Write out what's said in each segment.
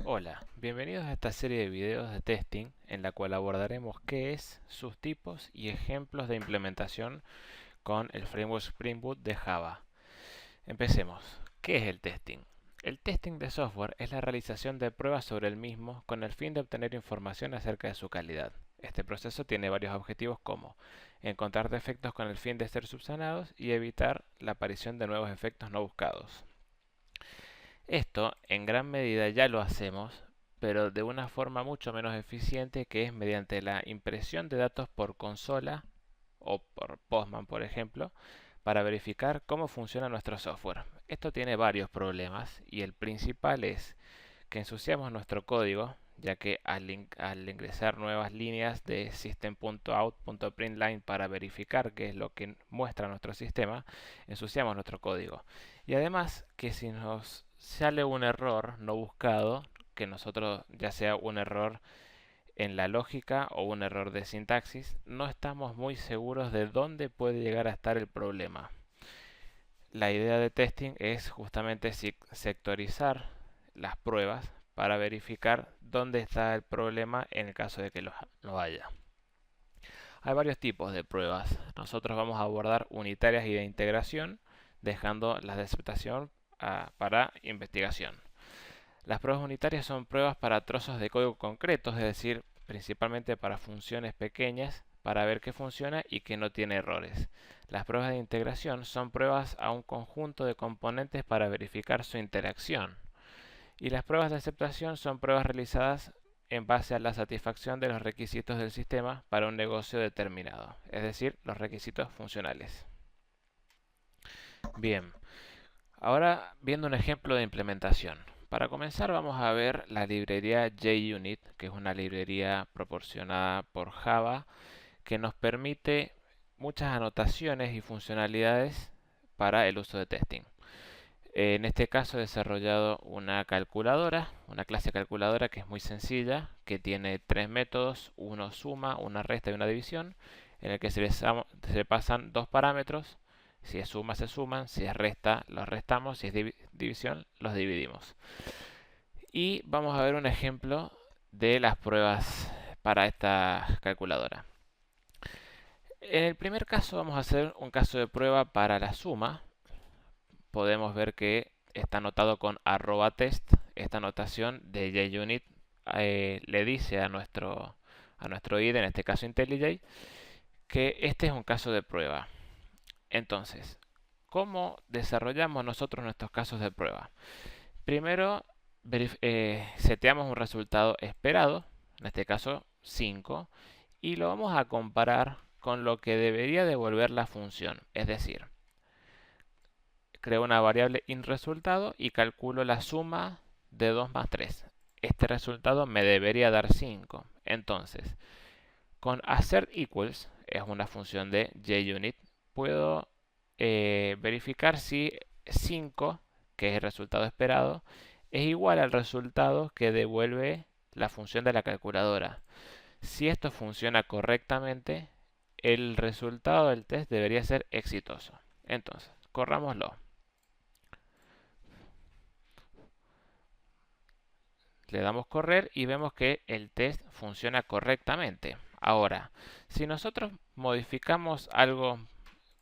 Hola, bienvenidos a esta serie de videos de testing en la cual abordaremos qué es, sus tipos y ejemplos de implementación con el framework Spring Boot de Java. Empecemos. ¿Qué es el testing? El testing de software es la realización de pruebas sobre el mismo con el fin de obtener información acerca de su calidad. Este proceso tiene varios objetivos como encontrar defectos con el fin de ser subsanados y evitar la aparición de nuevos efectos no buscados. Esto en gran medida ya lo hacemos, pero de una forma mucho menos eficiente, que es mediante la impresión de datos por consola o por Postman, por ejemplo, para verificar cómo funciona nuestro software. Esto tiene varios problemas y el principal es que ensuciamos nuestro código, ya que al ingresar nuevas líneas de system.out.println para verificar qué es lo que muestra nuestro sistema, ensuciamos nuestro código. Y además que si nos sale un error no buscado, que nosotros ya sea un error en la lógica o un error de sintaxis, no estamos muy seguros de dónde puede llegar a estar el problema. La idea de testing es justamente sectorizar las pruebas para verificar dónde está el problema en el caso de que lo haya. Hay varios tipos de pruebas. Nosotros vamos a abordar unitarias y de integración, dejando las de aceptación para investigación. Las pruebas unitarias son pruebas para trozos de código concretos, es decir, principalmente para funciones pequeñas, para ver qué funciona y que no tiene errores. Las pruebas de integración son pruebas a un conjunto de componentes para verificar su interacción. Y las pruebas de aceptación son pruebas realizadas en base a la satisfacción de los requisitos del sistema para un negocio determinado, es decir, los requisitos funcionales. Bien, ahora viendo un ejemplo de implementación. Para comenzar vamos a ver la librería JUnit, que es una librería proporcionada por Java que nos permite muchas anotaciones y funcionalidades para el uso de testing. En este caso he desarrollado una calculadora, una clase calculadora que es muy sencilla, que tiene tres métodos, uno suma, una resta y una división, en el que se le pasan dos parámetros. Si es suma, se suman; si es resta, los restamos; si es división, los dividimos. Y vamos a ver un ejemplo de las pruebas para esta calculadora. En el primer caso vamos a hacer un caso de prueba para la suma. Podemos ver que está anotado con @test. Esta anotación de JUnit le dice a nuestro IDE, en este caso IntelliJ, que este es un caso de prueba. Entonces, ¿cómo desarrollamos nosotros nuestros casos de prueba? Primero, seteamos un resultado esperado, en este caso 5, y lo vamos a comparar con lo que debería devolver la función. Es decir, creo una variable inResultado y calculo la suma de 2 más 3. Este resultado me debería dar 5. Entonces, con assert_equals, es una función de JUnit, puedo verificar si 5, que es el resultado esperado, es igual al resultado que devuelve la función de la calculadora. Si esto funciona correctamente, el resultado del test debería ser exitoso. Entonces, corrámoslo. Le damos correr y vemos que el test funciona correctamente. Ahora, si nosotros modificamos algo,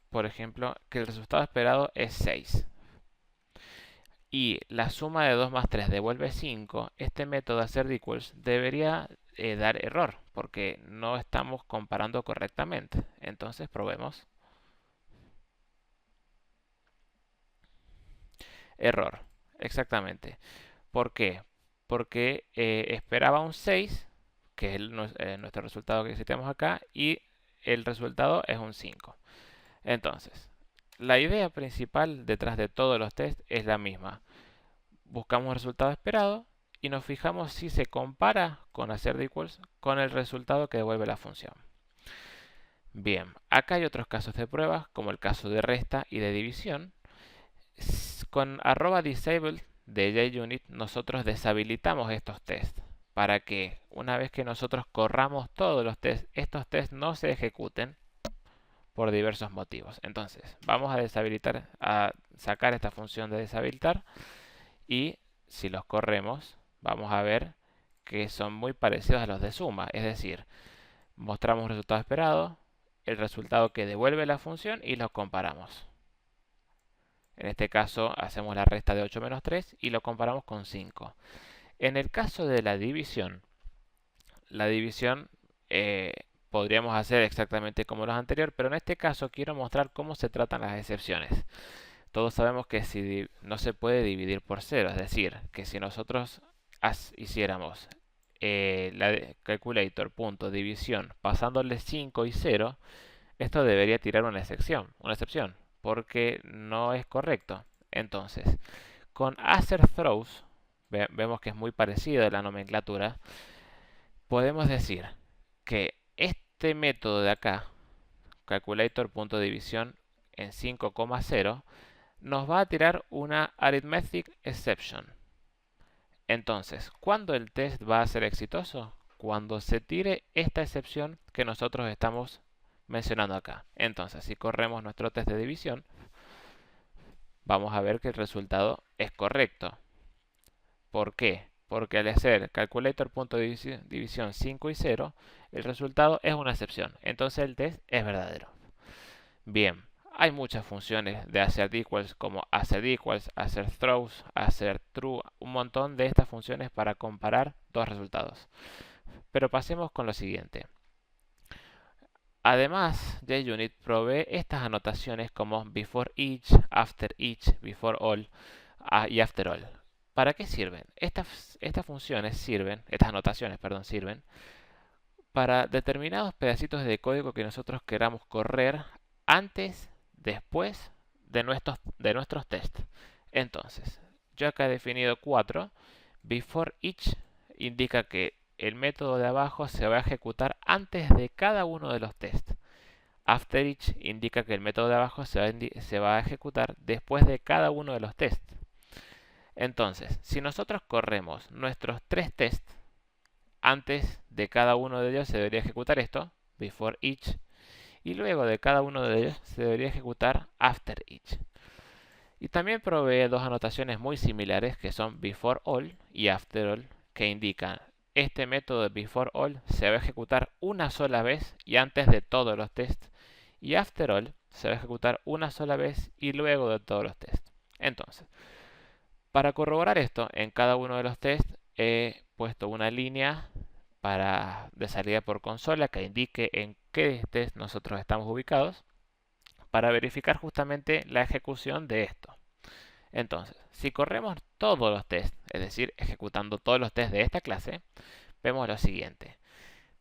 por ejemplo, que el resultado esperado es 6 y la suma de 2 más 3 devuelve 5, este método assert_equals debería dar error porque no estamos comparando correctamente. Entonces probemos. Error, exactamente. ¿Por qué? Porque esperaba un 6, que es nuestro resultado que citamos acá, y el resultado es un 5. Entonces, la idea principal detrás de todos los tests es la misma. Buscamos el resultado esperado y nos fijamos si se compara con assert_equals con el resultado que devuelve la función. Bien, acá hay otros casos de pruebas, como el caso de resta y de división. Con @disable de JUnit nosotros deshabilitamos estos tests para que una vez que nosotros corramos todos los tests, estos tests no se ejecuten por diversos motivos. Entonces, vamos a sacar esta función de deshabilitar y si los corremos, vamos a ver que son muy parecidos a los de suma, es decir, mostramos un resultado esperado, el resultado que devuelve la función y los comparamos. En este caso hacemos la resta de 8 menos 3 y lo comparamos con 5. En el caso de la división podríamos hacer exactamente como los anteriores, pero en este caso quiero mostrar cómo se tratan las excepciones. Todos sabemos que si no se puede dividir por 0, es decir, que si nosotros hiciéramos la calculator.división pasándole 5 y 0, esto debería tirar una excepción, porque no es correcto. Entonces, con assert throws, vemos que es muy parecido a la nomenclatura, podemos decir que este método de acá, calculator.división en 5,0, nos va a tirar una arithmetic exception. Entonces, ¿cuándo el test va a ser exitoso? Cuando se tire esta excepción que nosotros estamos mencionando acá. Entonces, si corremos nuestro test de división, vamos a ver que el resultado es correcto. ¿Por qué? Porque al hacer calculator.división 5 y 0, el resultado es una excepción. Entonces el test es verdadero. Bien, hay muchas funciones de assert equals como assert equals, assert throws, assert true, un montón de estas funciones para comparar dos resultados. Pero pasemos con lo siguiente. Además, JUnit provee estas anotaciones como before each, before all y after all. ¿Para qué sirven? Estas anotaciones, sirven para determinados pedacitos de código que nosotros queramos correr antes, después de nuestros tests. Entonces, yo acá he definido 4. Before each indica que el método de abajo se va a ejecutar antes de cada uno de los tests. After each indica que el método de abajo se va a ejecutar después de cada uno de los tests. Entonces, si nosotros corremos nuestros 3 tests, antes de cada uno de ellos se debería ejecutar esto, before each, y luego de cada uno de ellos se debería ejecutar after each. Y también provee dos anotaciones muy similares que son before all y after all, que indican este método de before all se va a ejecutar una sola vez y antes de todos los tests, y after all se va a ejecutar una sola vez y luego de todos los tests. Entonces, para corroborar esto, en cada uno de los tests he puesto una línea de salida por consola que indique en qué test nosotros estamos ubicados para verificar justamente la ejecución de esto. Entonces, si corremos todos los tests, es decir, ejecutando todos los tests de esta clase, vemos lo siguiente.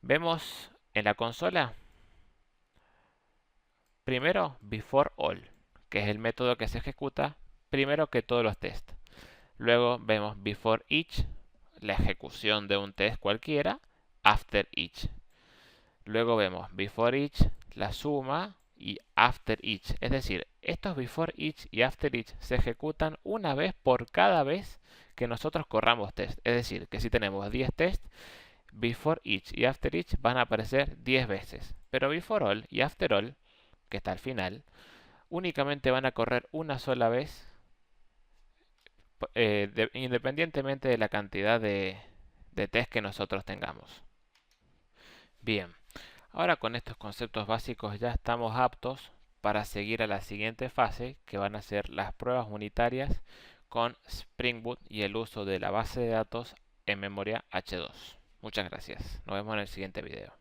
Vemos en la consola, primero, before all, que es el método que se ejecuta primero que todos los tests. Luego vemos before each, la ejecución de un test cualquiera, after each. Luego vemos before each, la suma, y after each. Es decir, estos before each y after each se ejecutan una vez por cada vez que nosotros corramos test. Es decir, que si tenemos 10 tests, before each y after each van a aparecer 10 veces. Pero before all y after all, que está al final, únicamente van a correr una sola vez, independientemente de la cantidad de test que nosotros tengamos. Bien, ahora con estos conceptos básicos ya estamos aptos para seguir a la siguiente fase, que van a ser las pruebas unitarias con Spring Boot y el uso de la base de datos en memoria H2. Muchas gracias. Nos vemos en el siguiente video.